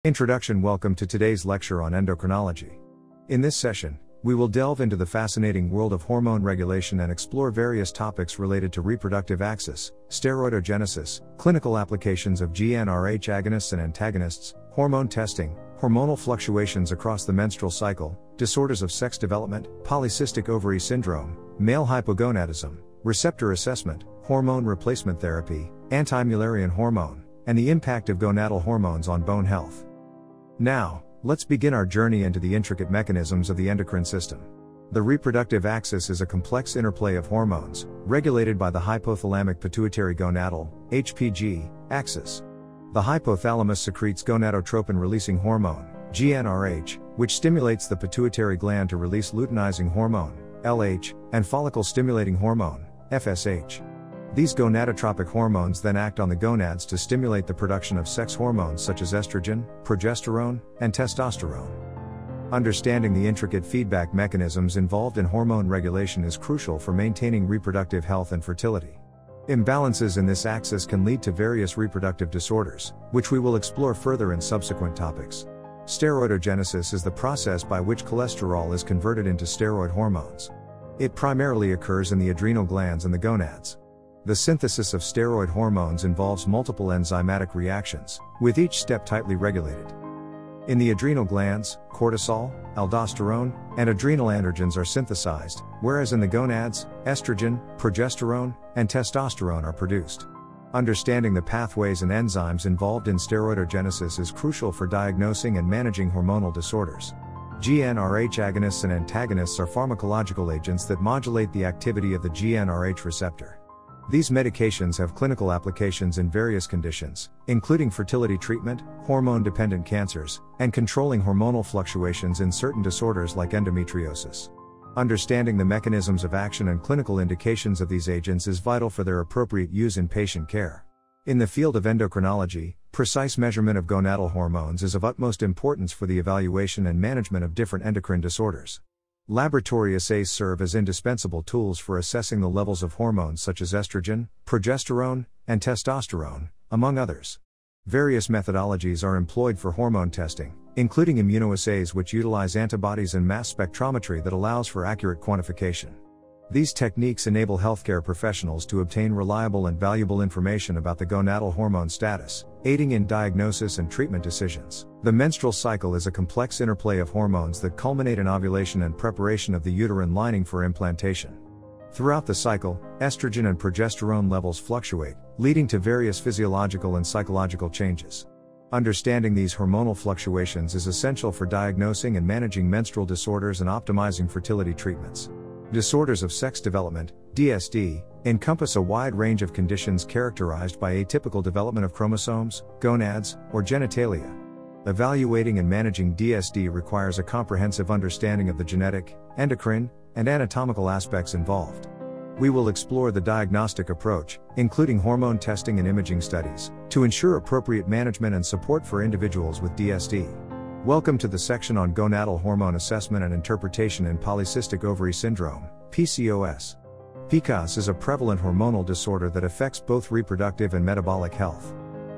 Introduction. Welcome to today's lecture on endocrinology. In this session, we will delve into the fascinating world of hormone regulation and explore various topics related to reproductive axis, steroidogenesis, clinical applications of GnRH agonists and antagonists, hormone testing, hormonal fluctuations across the menstrual cycle, disorders of sex development, polycystic ovary syndrome, male hypogonadism, receptor assessment, hormone replacement therapy, Antimullerian hormone, and the impact of gonadal hormones on bone health. Now, let's begin our journey into the intricate mechanisms of the endocrine system. The reproductive axis is a complex interplay of hormones, regulated by the hypothalamic pituitary gonadal (HPG) axis. The hypothalamus secretes gonadotropin-releasing hormone (GnRH), which stimulates the pituitary gland to release luteinizing hormone (LH) and follicle-stimulating hormone (FSH). These gonadotropic hormones then act on the gonads to stimulate the production of sex hormones such as estrogen, progesterone, and testosterone. Understanding the intricate feedback mechanisms involved in hormone regulation is crucial for maintaining reproductive health and fertility. Imbalances in this axis can lead to various reproductive disorders, which we will explore further in subsequent topics. Steroidogenesis is the process by which cholesterol is converted into steroid hormones. It primarily occurs in the adrenal glands and the gonads. The synthesis of steroid hormones involves multiple enzymatic reactions, with each step tightly regulated. In the adrenal glands, cortisol, aldosterone, and adrenal androgens are synthesized, whereas in the gonads, estrogen, progesterone, and testosterone are produced. Understanding the pathways and enzymes involved in steroidogenesis is crucial for diagnosing and managing hormonal disorders. GnRH agonists and antagonists are pharmacological agents that modulate the activity of the GnRH receptor. These medications have clinical applications in various conditions, including fertility treatment, hormone-dependent cancers, and controlling hormonal fluctuations in certain disorders like endometriosis. Understanding the mechanisms of action and clinical indications of these agents is vital for their appropriate use in patient care. In the field of endocrinology, precise measurement of gonadal hormones is of utmost importance for the evaluation and management of different endocrine disorders. Laboratory assays serve as indispensable tools for assessing the levels of hormones such as estrogen, progesterone, and testosterone, among others. Various methodologies are employed for hormone testing, including immunoassays which utilize antibodies and mass spectrometry that allows for accurate quantification. These techniques enable healthcare professionals to obtain reliable and valuable information about the gonadal hormone status, aiding in diagnosis and treatment decisions. The menstrual cycle is a complex interplay of hormones that culminate in ovulation and preparation of the uterine lining for implantation. Throughout the cycle, estrogen and progesterone levels fluctuate, leading to various physiological and psychological changes. Understanding these hormonal fluctuations is essential for diagnosing and managing menstrual disorders and optimizing fertility treatments. Disorders of sex development, DSD, encompass a wide range of conditions characterized by atypical development of chromosomes, gonads, or genitalia. Evaluating and managing DSD requires a comprehensive understanding of the genetic, endocrine, and anatomical aspects involved. We will explore the diagnostic approach, including hormone testing and imaging studies, to ensure appropriate management and support for individuals with DSD. Welcome to the section on gonadal hormone assessment and interpretation in polycystic ovary syndrome, PCOS. PCOS is a prevalent hormonal disorder that affects both reproductive and metabolic health.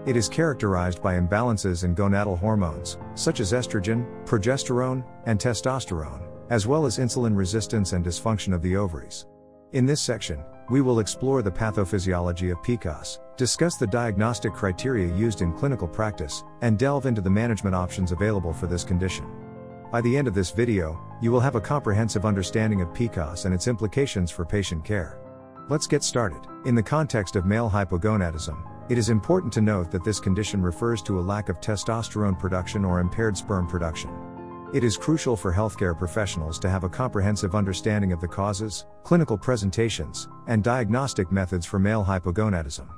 It is characterized by imbalances in gonadal hormones, such as estrogen, progesterone, and testosterone, as well as insulin resistance and dysfunction of the ovaries. In this section, we will explore the pathophysiology of PCOS, discuss the diagnostic criteria used in clinical practice, and delve into the management options available for this condition. By the end of this video, you will have a comprehensive understanding of PCOS and its implications for patient care. Let's get started. In the context of male hypogonadism, it is important to note that this condition refers to a lack of testosterone production or impaired sperm production. It is crucial for healthcare professionals to have a comprehensive understanding of the causes, clinical presentations, and diagnostic methods for male hypogonadism.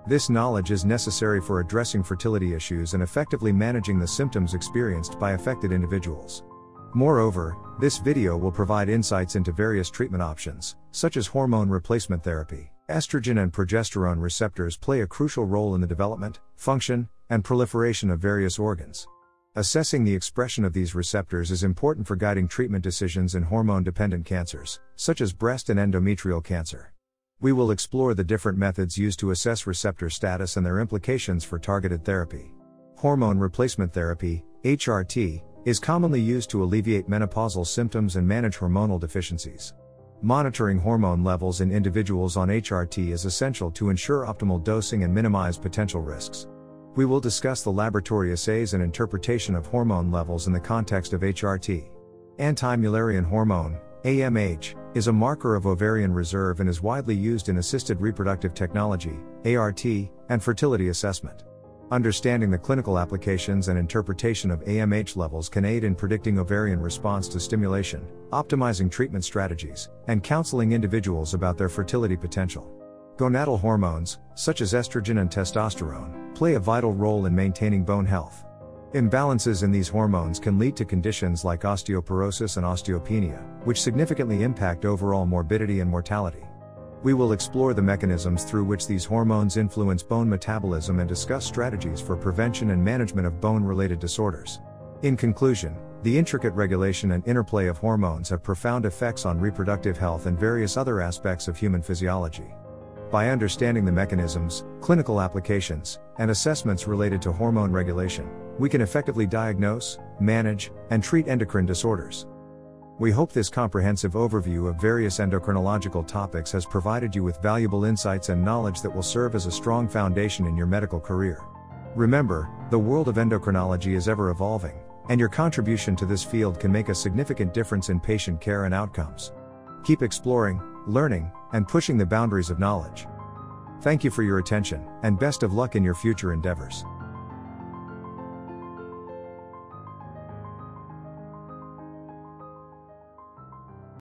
This knowledge is necessary for addressing fertility issues and effectively managing the symptoms experienced by affected individuals. Moreover, this video will provide insights into various treatment options, such as hormone replacement therapy. Estrogen and progesterone receptors play a crucial role in the development, function, and proliferation of various organs. Assessing the expression of these receptors is important for guiding treatment decisions in hormone-dependent cancers, such as breast and endometrial cancer. We will explore the different methods used to assess receptor status and their implications for targeted therapy. Hormone replacement therapy, HRT, is commonly used to alleviate menopausal symptoms and manage hormonal deficiencies. Monitoring hormone levels in individuals on HRT is essential to ensure optimal dosing and minimize potential risks. We will discuss the laboratory assays and interpretation of hormone levels in the context of HRT. Antimullerian hormone, AMH, is a marker of ovarian reserve and is widely used in assisted reproductive technology, ART, and fertility assessment. Understanding the clinical applications and interpretation of AMH levels can aid in predicting ovarian response to stimulation, optimizing treatment strategies, and counseling individuals about their fertility potential. Gonadal hormones, such as estrogen and testosterone, play a vital role in maintaining bone health. Imbalances in these hormones can lead to conditions like osteoporosis and osteopenia, which significantly impact overall morbidity and mortality. We will explore the mechanisms through which these hormones influence bone metabolism and discuss strategies for prevention and management of bone-related disorders. In conclusion, the intricate regulation and interplay of hormones have profound effects on reproductive health and various other aspects of human physiology. By understanding the mechanisms, clinical applications, and assessments related to hormone regulation, we can effectively diagnose, manage, and treat endocrine disorders. We hope this comprehensive overview of various endocrinological topics has provided you with valuable insights and knowledge that will serve as a strong foundation in your medical career. Remember, the world of endocrinology is ever evolving, and your contribution to this field can make a significant difference in patient care and outcomes. Keep exploring, learning, and pushing the boundaries of knowledge. Thank you for your attention, and best of luck in your future endeavors.